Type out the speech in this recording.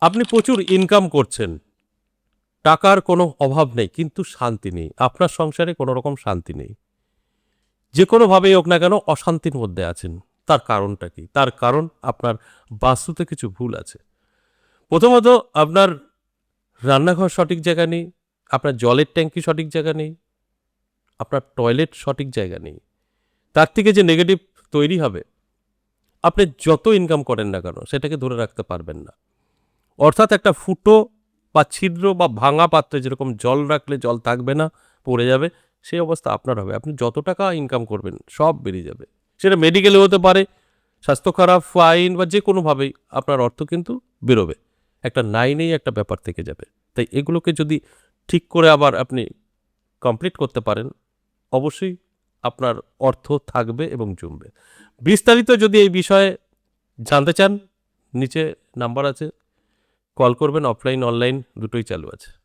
আপনি প্রচুর ইনকাম করছেন, টাকার কোনো অভাব নেই, কিন্তু শান্তি নেই। আপনার সংসারে কোনো রকম শান্তি নেই। যে কোনোভাবেই হোক না কেন অশান্তির মধ্যে আছেন। তার কারণটা কি? তার কারণ আপনার বাস্তুতে কিছু ভুল আছে। প্রথমত আপনার রান্নাঘর সঠিক জায়গা নেই, আপনার জলের ট্যাঙ্কি সঠিক জায়গা নেই, আপনার টয়লেট সঠিক জায়গা নেই। তার থেকে যে নেগেটিভ তৈরি হবে, আপনি যত ইনকাম করেন না কেন সেটাকে ধরে রাখতে পারবেন না। অর্থাৎ একটা ফুটো বা ছিদ্র বা ভাঙা পাত্রে যেরকম জল রাখলে জল থাকবে না, পড়ে যাবে, সেই অবস্থা আপনার হবে। আপনি যত টাকা ইনকাম করবেন সব বেরিয়ে যাবে। সেটা মেডিকেলে হতে পারে, স্বাস্থ্য খারাপ, ফাইন বা যে কোনোভাবেই আপনার অর্থ কিন্তু বেরোবে। একটা নাই নেই একটা ব্যাপার থেকে যাবে। তাই এগুলোকে যদি ঠিক করে আবার আপনি কমপ্লিট করতে পারেন, অবশ্যই আপনার অর্থ থাকবে এবং জমবে। বিস্তারিত যদি এই বিষয়ে জানতে চান, নিচে নাম্বার আছে, কল করবেন। অফলাইন অনলাইন দুটোই চালু আছে।